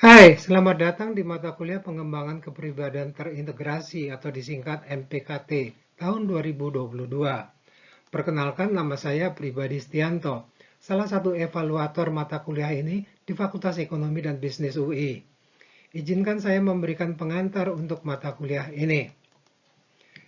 Hai, selamat datang di mata kuliah Pengembangan Kepribadian Terintegrasi atau disingkat MPKT tahun 2022. Perkenalkan, nama saya Pribadi Setianto, salah satu evaluator mata kuliah ini di Fakultas Ekonomi dan Bisnis UI. Izinkan saya memberikan pengantar untuk mata kuliah ini.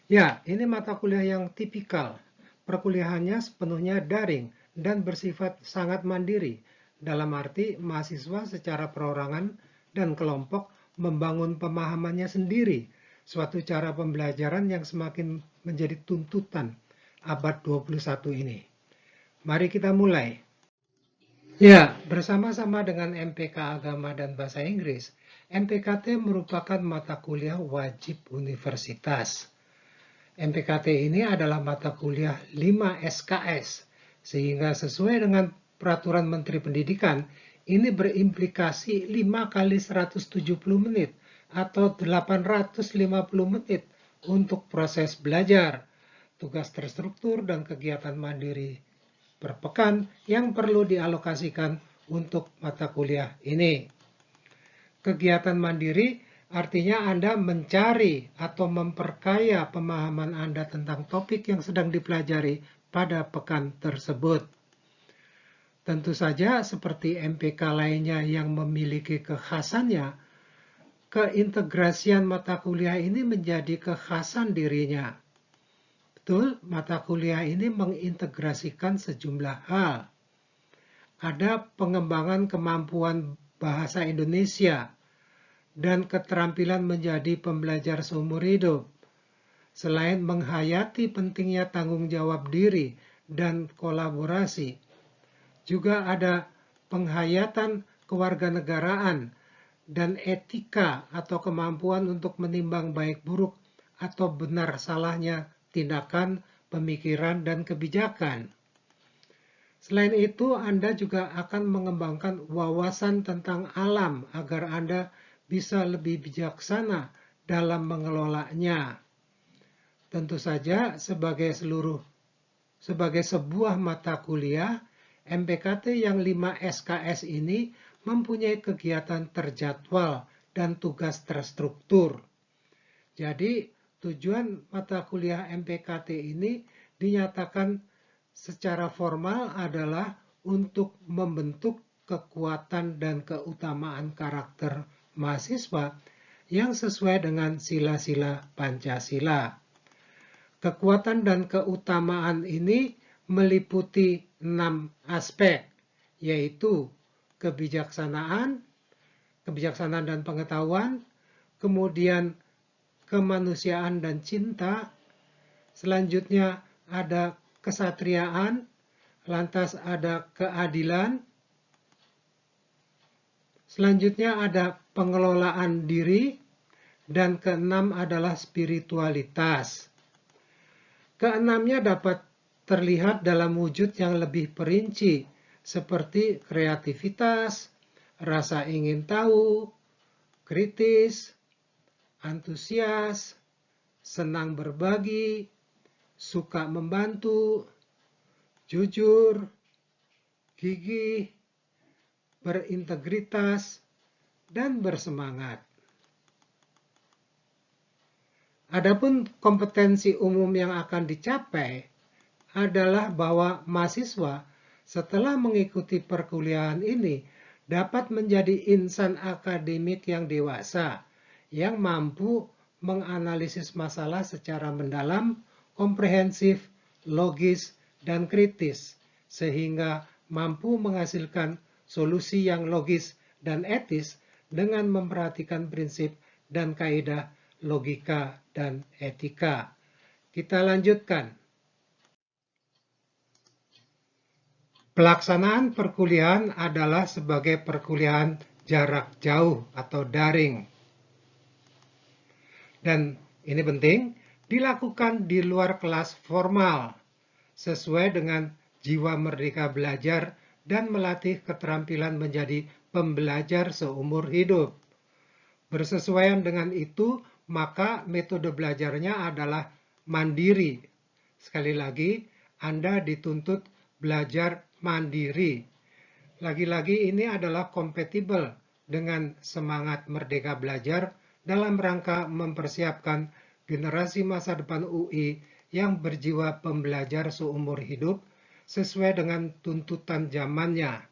Ya, ini mata kuliah yang tipikal. Perkuliahannya sepenuhnya daring dan bersifat sangat mandiri. Dalam arti, mahasiswa secara perorangan dan kelompok membangun pemahamannya sendiri. Suatu cara pembelajaran yang semakin menjadi tuntutan abad 21 ini. Mari kita mulai. Ya, bersama-sama dengan MPK Agama dan Bahasa Inggris, MPKT merupakan mata kuliah wajib universitas. MPKT ini adalah mata kuliah 5 SKS, sehingga sesuai dengan Peraturan Menteri Pendidikan, ini berimplikasi 5 kali 170 menit atau 850 menit untuk proses belajar, tugas terstruktur dan kegiatan mandiri per pekan yang perlu dialokasikan untuk mata kuliah ini. Kegiatan mandiri artinya Anda mencari atau memperkaya pemahaman Anda tentang topik yang sedang dipelajari pada pekan tersebut. Tentu saja seperti MPK lainnya yang memiliki kekhasannya, keintegrasian mata kuliah ini menjadi kekhasan dirinya. Betul, mata kuliah ini mengintegrasikan sejumlah hal. Ada pengembangan kemampuan bahasa Indonesia dan keterampilan menjadi pembelajar seumur hidup. Selain menghayati pentingnya tanggung jawab diri dan kolaborasi, juga ada penghayatan kewarganegaraan dan etika atau kemampuan untuk menimbang baik buruk atau benar salahnya tindakan, pemikiran, dan kebijakan. Selain itu, Anda juga akan mengembangkan wawasan tentang alam agar Anda bisa lebih bijaksana dalam mengelolanya. Tentu saja sebagai sebuah mata kuliah, MPKT yang 5 SKS ini mempunyai kegiatan terjadwal dan tugas terstruktur. Jadi, tujuan mata kuliah MPKT ini dinyatakan secara formal adalah untuk membentuk kekuatan dan keutamaan karakter mahasiswa yang sesuai dengan sila-sila Pancasila. Kekuatan dan keutamaan ini meliputi 6 aspek, yaitu kebijaksanaan dan pengetahuan, kemudian kemanusiaan dan cinta, selanjutnya ada kesatriaan, lantas ada keadilan, selanjutnya ada pengelolaan diri, dan keenam adalah spiritualitas. Keenamnya dapat terlihat dalam wujud yang lebih perinci, seperti kreativitas, rasa ingin tahu, kritis, antusias, senang berbagi, suka membantu, jujur, gigih, berintegritas, dan bersemangat. Adapun kompetensi umum yang akan dicapai adalah bahwa mahasiswa setelah mengikuti perkuliahan ini dapat menjadi insan akademik yang dewasa, yang mampu menganalisis masalah secara mendalam, komprehensif, logis, dan kritis, sehingga mampu menghasilkan solusi yang logis dan etis dengan memperhatikan prinsip dan kaidah logika dan etika. Kita lanjutkan. Pelaksanaan perkuliahan adalah sebagai perkuliahan jarak jauh atau daring. Dan ini penting, dilakukan di luar kelas formal, sesuai dengan jiwa merdeka belajar dan melatih keterampilan menjadi pembelajar seumur hidup. Bersesuaian dengan itu, maka metode belajarnya adalah mandiri. Sekali lagi, Anda dituntut belajar mandiri. Lagi-lagi ini adalah kompatibel dengan semangat merdeka belajar dalam rangka mempersiapkan generasi masa depan UI yang berjiwa pembelajar seumur hidup sesuai dengan tuntutan zamannya.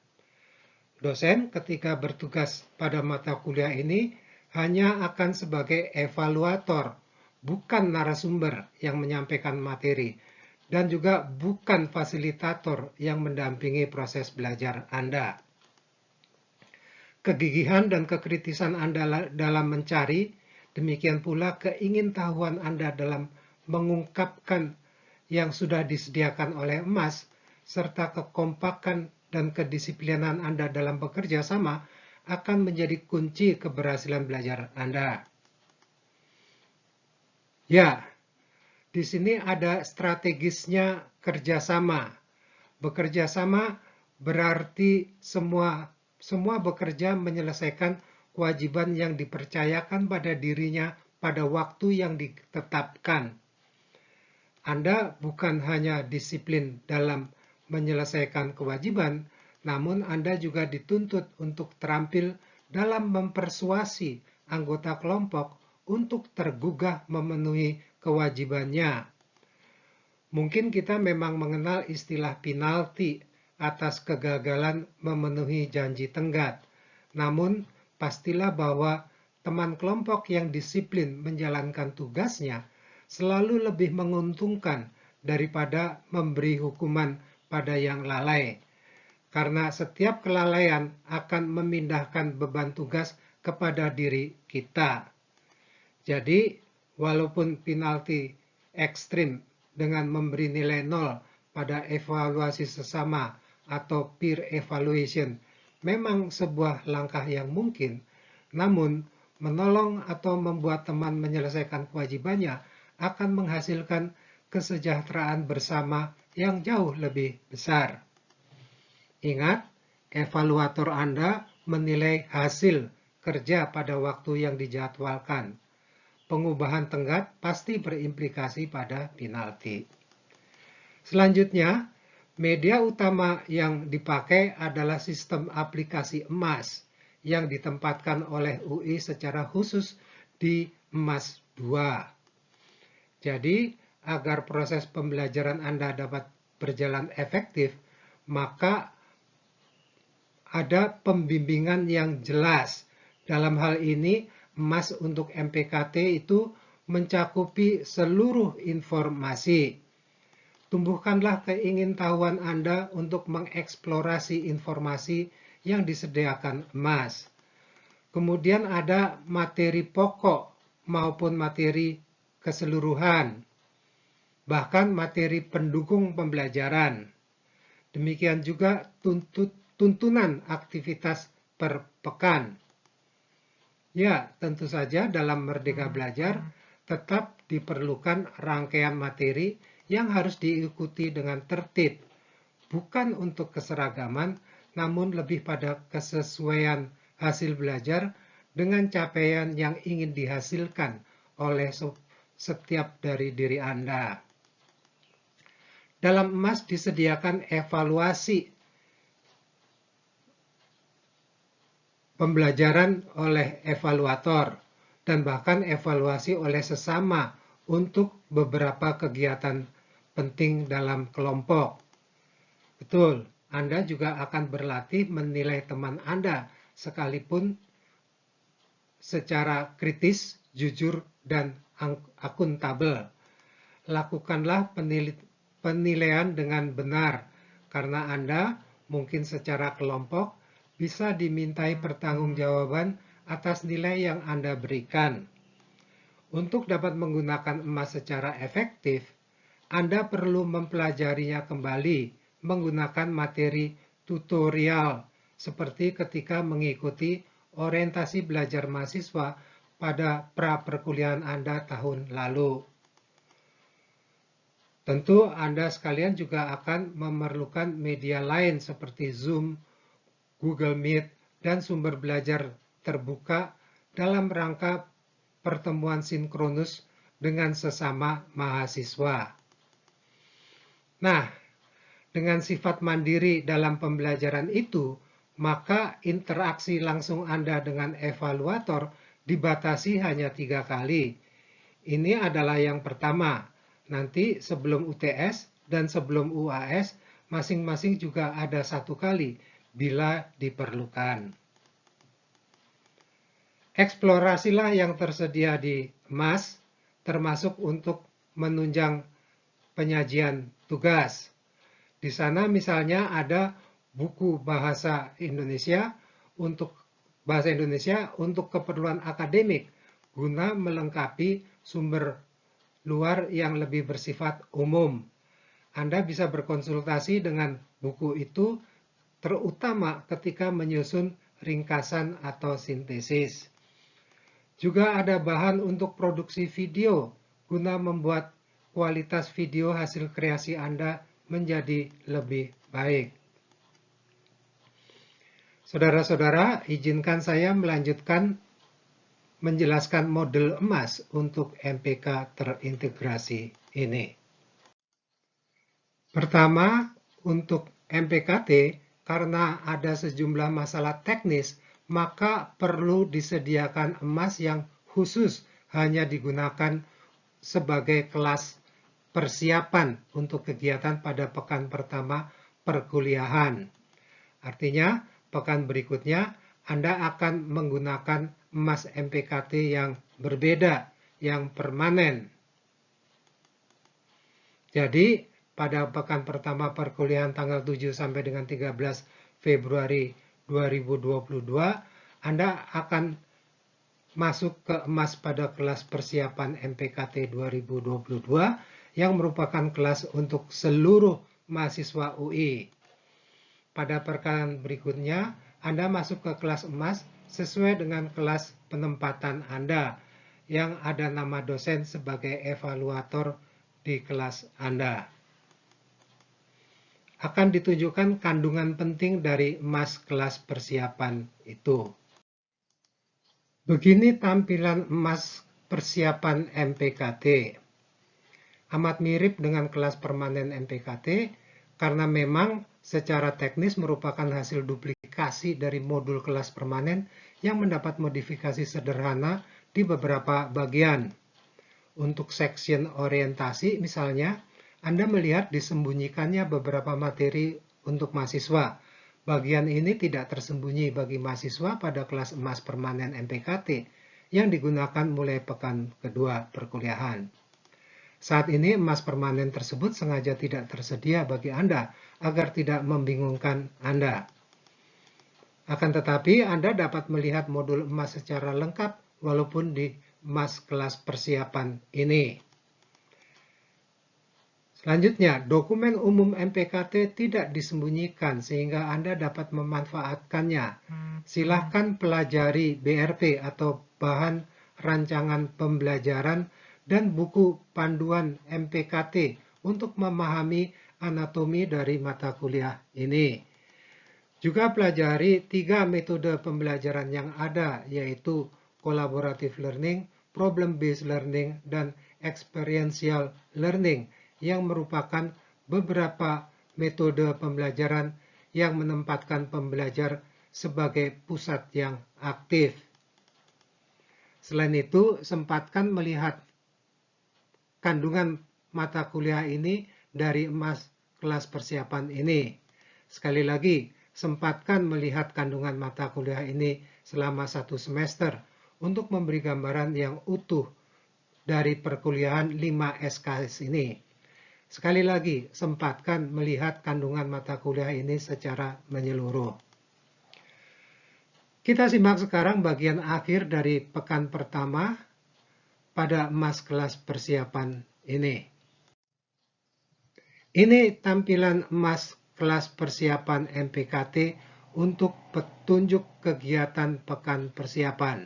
Dosen ketika bertugas pada mata kuliah ini hanya akan sebagai evaluator, bukan narasumber yang menyampaikan materi, dan juga bukan fasilitator yang mendampingi proses belajar Anda. Kegigihan dan kekritisan Anda dalam mencari, demikian pula keingintahuan Anda dalam mengungkapkan yang sudah disediakan oleh emas, serta kekompakan dan kedisiplinan Anda dalam bekerja sama akan menjadi kunci keberhasilan belajar Anda. Ya, di sini ada strategisnya kerjasama. Bekerja sama berarti semua bekerja menyelesaikan kewajiban yang dipercayakan pada dirinya pada waktu yang ditetapkan. Anda bukan hanya disiplin dalam menyelesaikan kewajiban, namun Anda juga dituntut untuk terampil dalam mempersuasi anggota kelompok untuk tergugah memenuhi kewajibannya. Mungkin kita memang mengenal istilah penalti atas kegagalan memenuhi janji tenggat. Namun, pastilah bahwa teman kelompok yang disiplin menjalankan tugasnya selalu lebih menguntungkan daripada memberi hukuman pada yang lalai. Karena setiap kelalaian akan memindahkan beban tugas kepada diri kita. Jadi, walaupun penalti ekstrim dengan memberi nilai 0 pada evaluasi sesama atau peer evaluation memang sebuah langkah yang mungkin, namun menolong atau membuat teman menyelesaikan kewajibannya akan menghasilkan kesejahteraan bersama yang jauh lebih besar. Ingat, evaluator Anda menilai hasil kerja pada waktu yang dijadwalkan. Pengubahan tenggat pasti berimplikasi pada penalti. Selanjutnya, media utama yang dipakai adalah sistem aplikasi emas yang ditempatkan oleh UI secara khusus di emas 2. Jadi, agar proses pembelajaran Anda dapat berjalan efektif, maka ada pembimbingan yang jelas. Dalam hal ini, emas untuk MPKT itu mencakupi seluruh informasi. Tumbuhkanlah keingintahuan Anda untuk mengeksplorasi informasi yang disediakan emas. Kemudian ada materi pokok maupun materi keseluruhan, bahkan materi pendukung pembelajaran. Demikian juga tuntunan aktivitas per pekan. Ya, tentu saja dalam Merdeka Belajar tetap diperlukan rangkaian materi yang harus diikuti dengan tertib, bukan untuk keseragaman, namun lebih pada kesesuaian hasil belajar dengan capaian yang ingin dihasilkan oleh setiap dari diri Anda. Dalam emas disediakan evaluasi pembelajaran oleh evaluator dan bahkan evaluasi oleh sesama untuk beberapa kegiatan penting dalam kelompok. Betul, Anda juga akan berlatih menilai teman Anda sekalipun secara kritis, jujur, dan akuntabel. Lakukanlah penilaian dengan benar, karena Anda mungkin secara kelompok bisa dimintai pertanggungjawaban atas nilai yang Anda berikan. Untuk dapat menggunakan emas secara efektif, Anda perlu mempelajarinya kembali menggunakan materi tutorial seperti ketika mengikuti orientasi belajar mahasiswa pada pra-perkuliahan Anda tahun lalu. Tentu Anda sekalian juga akan memerlukan media lain seperti Zoom, Google Meet, dan sumber belajar terbuka dalam rangka pertemuan sinkronus dengan sesama mahasiswa. Nah, dengan sifat mandiri dalam pembelajaran itu, maka interaksi langsung Anda dengan evaluator dibatasi hanya 3 kali. Ini adalah yang pertama. Nanti sebelum UTS dan sebelum UAS, masing-masing juga ada 1 kali bila diperlukan. Eksplorasilah yang tersedia di MAS, termasuk untuk menunjang penyajian tugas. Di sana misalnya ada buku bahasa Indonesia untuk keperluan akademik guna melengkapi sumber luar yang lebih bersifat umum. Anda bisa berkonsultasi dengan buku itu terutama ketika menyusun ringkasan atau sintesis. Juga ada bahan untuk produksi video guna membuat kualitas video hasil kreasi Anda menjadi lebih baik. Saudara-saudara, izinkan saya melanjutkan menjelaskan model emas untuk MPK terintegrasi ini. Pertama, untuk MPKT, karena ada sejumlah masalah teknis, maka perlu disediakan emas yang khusus hanya digunakan sebagai kelas persiapan untuk kegiatan pada pekan pertama perkuliahan. Artinya, pekan berikutnya Anda akan menggunakan emas MPKT yang berbeda, yang permanen. Jadi, pada pekan pertama perkuliahan tanggal 7 sampai dengan 13 Februari 2022, Anda akan masuk ke emas pada kelas persiapan MPKT 2022 yang merupakan kelas untuk seluruh mahasiswa UI. Pada pekan berikutnya, Anda masuk ke kelas emas sesuai dengan kelas penempatan Anda yang ada nama dosen sebagai evaluator di kelas Anda. Akan ditunjukkan kandungan penting dari emas kelas persiapan itu. Begini tampilan emas persiapan MPKT. Amat mirip dengan kelas permanen MPKT karena memang secara teknis merupakan hasil duplikasi dari modul kelas permanen yang mendapat modifikasi sederhana di beberapa bagian. Untuk section orientasi misalnya, Anda melihat disembunyikannya beberapa materi untuk mahasiswa. Bagian ini tidak tersembunyi bagi mahasiswa pada kelas emas permanen MPKT yang digunakan mulai pekan kedua perkuliahan. Saat ini emas permanen tersebut sengaja tidak tersedia bagi Anda agar tidak membingungkan Anda. Akan tetapi Anda dapat melihat modul emas secara lengkap walaupun di emas kelas persiapan ini. Selanjutnya, dokumen umum MPKT tidak disembunyikan sehingga Anda dapat memanfaatkannya. Silahkan pelajari BRP atau bahan rancangan pembelajaran dan buku panduan MPKT untuk memahami anatomi dari mata kuliah ini. Juga pelajari 3 metode pembelajaran yang ada, yaitu collaborative learning, problem-based learning, dan experiential learning, yang merupakan beberapa metode pembelajaran yang menempatkan pembelajar sebagai pusat yang aktif. Selain itu, sempatkan melihat kandungan mata kuliah ini dari emas kelas persiapan ini. Sekali lagi, sempatkan melihat kandungan mata kuliah ini selama 1 semester untuk memberi gambaran yang utuh dari perkuliahan 5 SKS ini. Sekali lagi, sempatkan melihat kandungan mata kuliah ini secara menyeluruh. Kita simak sekarang bagian akhir dari pekan pertama pada emas kelas persiapan ini. Ini tampilan emas kelas persiapan MPKT untuk petunjuk kegiatan pekan persiapan.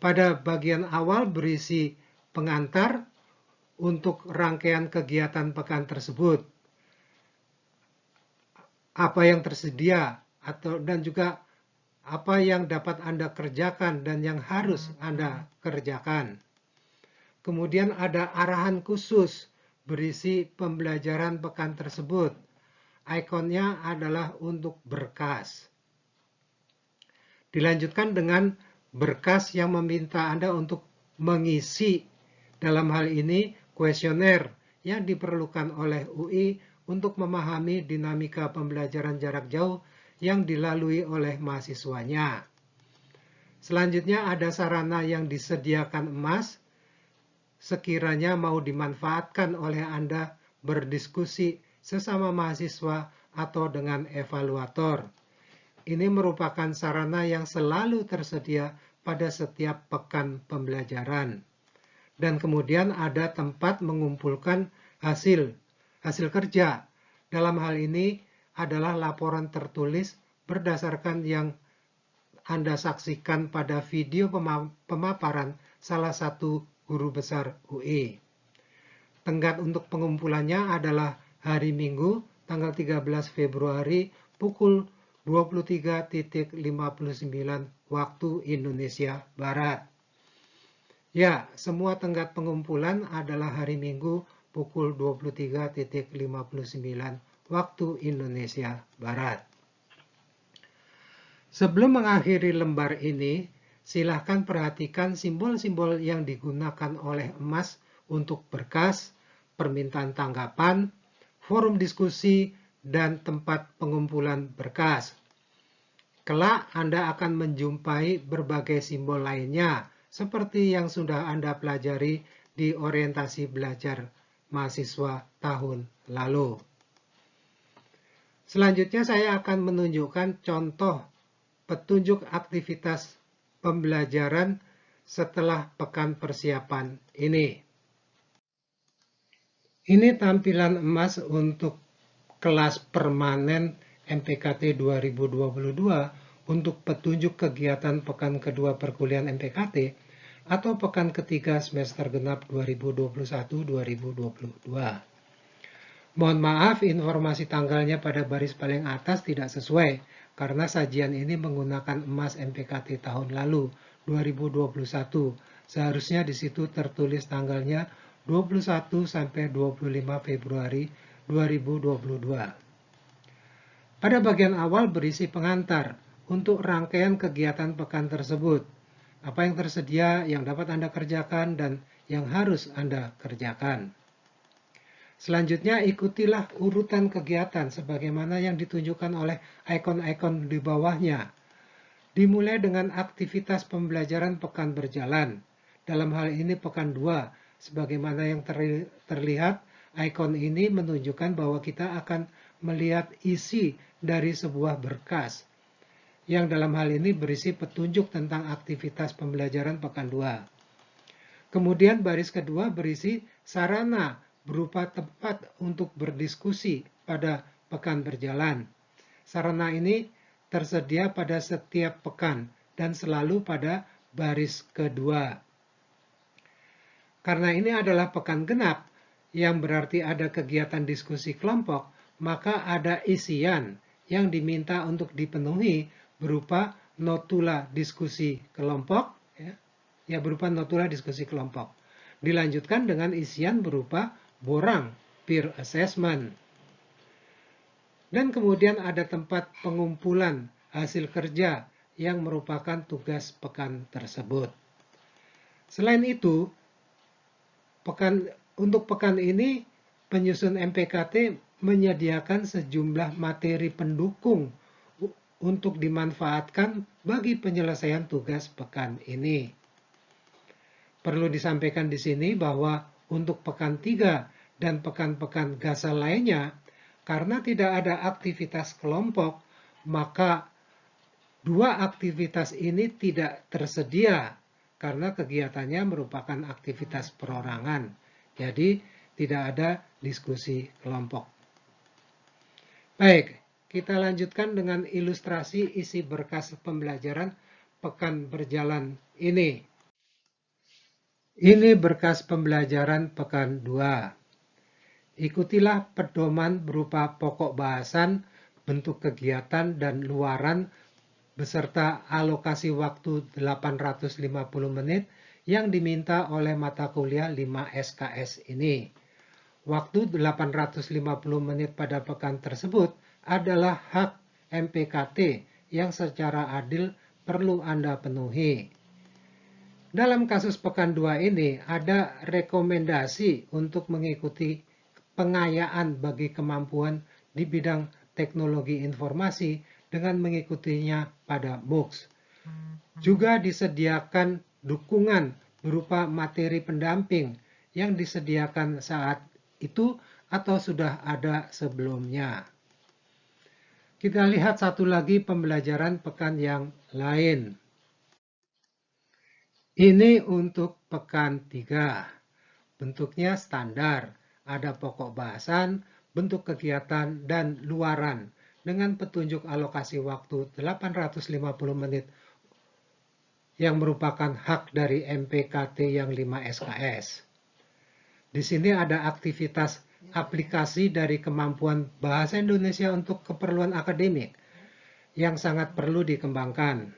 Pada bagian awal berisi pengantar untuk rangkaian kegiatan pekan tersebut, apa yang tersedia dan juga apa yang dapat Anda kerjakan dan yang harus Anda kerjakan. Kemudian ada arahan khusus berisi pembelajaran pekan tersebut, ikonnya adalah untuk berkas. Dilanjutkan dengan berkas yang meminta Anda untuk mengisi, dalam hal ini kuesioner yang diperlukan oleh UI untuk memahami dinamika pembelajaran jarak jauh yang dilalui oleh mahasiswanya. Selanjutnya ada sarana yang disediakan Emas, sekiranya mau dimanfaatkan oleh Anda berdiskusi sesama mahasiswa atau dengan evaluator. Ini merupakan sarana yang selalu tersedia pada setiap pekan pembelajaran. Dan kemudian ada tempat mengumpulkan hasil kerja. Dalam hal ini adalah laporan tertulis berdasarkan yang Anda saksikan pada video pemaparan salah satu guru besar UI. Tenggat untuk pengumpulannya adalah hari Minggu, tanggal 13 Februari, pukul 23.59 waktu Indonesia Barat. Ya, semua tenggat pengumpulan adalah hari Minggu pukul 23.59 waktu Indonesia Barat. Sebelum mengakhiri lembar ini, silahkan perhatikan simbol-simbol yang digunakan oleh Emas untuk berkas, permintaan tanggapan, forum diskusi, dan tempat pengumpulan berkas. Kelak Anda akan menjumpai berbagai simbol lainnya, seperti yang sudah Anda pelajari di orientasi belajar mahasiswa tahun lalu. Selanjutnya saya akan menunjukkan contoh petunjuk aktivitas pembelajaran setelah pekan persiapan ini. Ini tampilan Emas untuk kelas permanen MPKT 2022 untuk petunjuk kegiatan pekan kedua perkuliahan MPKT atau pekan ketiga semester genap 2021-2022. Mohon maaf, informasi tanggalnya pada baris paling atas tidak sesuai karena sajian ini menggunakan Emas MPKT tahun lalu 2021. Seharusnya di situ tertulis tanggalnya 21 sampai 25 Februari 2022. Pada bagian awal berisi pengantar untuk rangkaian kegiatan pekan tersebut. Apa yang tersedia, yang dapat Anda kerjakan, dan yang harus Anda kerjakan. Selanjutnya ikutilah urutan kegiatan sebagaimana yang ditunjukkan oleh ikon-ikon di bawahnya. Dimulai dengan aktivitas pembelajaran pekan berjalan. Dalam hal ini pekan 2, sebagaimana yang terlihat, ikon ini menunjukkan bahwa kita akan melihat isi dari sebuah berkas, yang dalam hal ini berisi petunjuk tentang aktivitas pembelajaran pekan 2. Kemudian baris kedua berisi sarana berupa tempat untuk berdiskusi pada pekan berjalan. Sarana ini tersedia pada setiap pekan dan selalu pada baris kedua. Karena ini adalah pekan genap, yang berarti ada kegiatan diskusi kelompok, maka ada isian yang diminta untuk dipenuhi berupa notula diskusi kelompok, berupa notula diskusi kelompok. Dilanjutkan dengan isian berupa borang peer assessment. Dan kemudian ada tempat pengumpulan hasil kerja yang merupakan tugas pekan tersebut. Selain itu, untuk pekan ini, penyusun MPKT menyediakan sejumlah materi pendukung untuk dimanfaatkan bagi penyelesaian tugas pekan ini. Perlu disampaikan di sini bahwa untuk pekan 3 dan pekan-pekan gasal lainnya, karena tidak ada aktivitas kelompok, maka 2 aktivitas ini tidak tersedia karena kegiatannya merupakan aktivitas perorangan. Jadi tidak ada diskusi kelompok. Baik, kita lanjutkan dengan ilustrasi isi berkas pembelajaran pekan berjalan ini. Ini berkas pembelajaran pekan 2. Ikutilah pedoman berupa pokok bahasan, bentuk kegiatan, dan luaran beserta alokasi waktu 850 menit yang diminta oleh mata kuliah 5 SKS ini. Waktu 850 menit pada pekan tersebut adalah hak MPKT yang secara adil perlu Anda penuhi. Dalam kasus Pekan 2 ini ada rekomendasi untuk mengikuti pengayaan bagi kemampuan di bidang teknologi informasi dengan mengikutinya pada MOOCs. Juga disediakan dukungan berupa materi pendamping yang disediakan saat itu atau sudah ada sebelumnya. Kita lihat satu lagi pembelajaran pekan yang lain. Ini untuk pekan 3. Bentuknya standar, ada pokok bahasan, bentuk kegiatan, dan luaran dengan petunjuk alokasi waktu 850 menit yang merupakan hak dari MPKT yang 5 SKS. Di sini ada aktivitas aplikasi dari kemampuan bahasa Indonesia untuk keperluan akademik yang sangat perlu dikembangkan.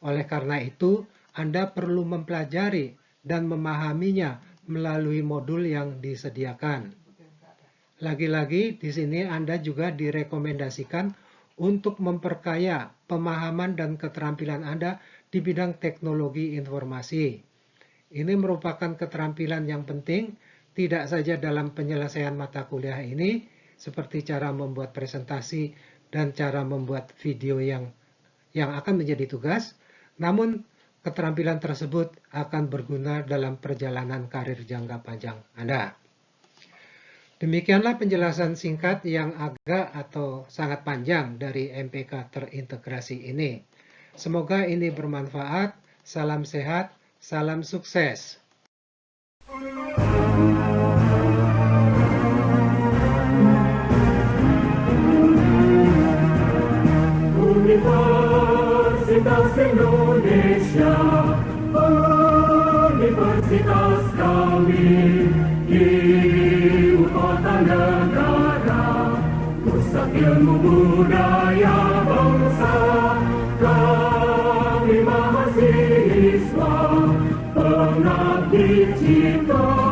Oleh karena itu, Anda perlu mempelajari dan memahaminya melalui modul yang disediakan. Lagi-lagi di sini Anda juga direkomendasikan untuk memperkaya pemahaman dan keterampilan Anda di bidang teknologi informasi. Ini merupakan keterampilan yang penting, tidak saja dalam penyelesaian mata kuliah ini, seperti cara membuat presentasi dan cara membuat video yang akan menjadi tugas, namun keterampilan tersebut akan berguna dalam perjalanan karir jangka panjang Anda. Demikianlah penjelasan singkat yang agak atau sangat panjang dari MPK terintegrasi ini. Semoga ini bermanfaat. Salam sehat, salam sukses. Universitas Indonesia, universitas kami di ibu kota negara, pusat ilmu budaya bangsa, kami mahasiswa, pengabdi cipta.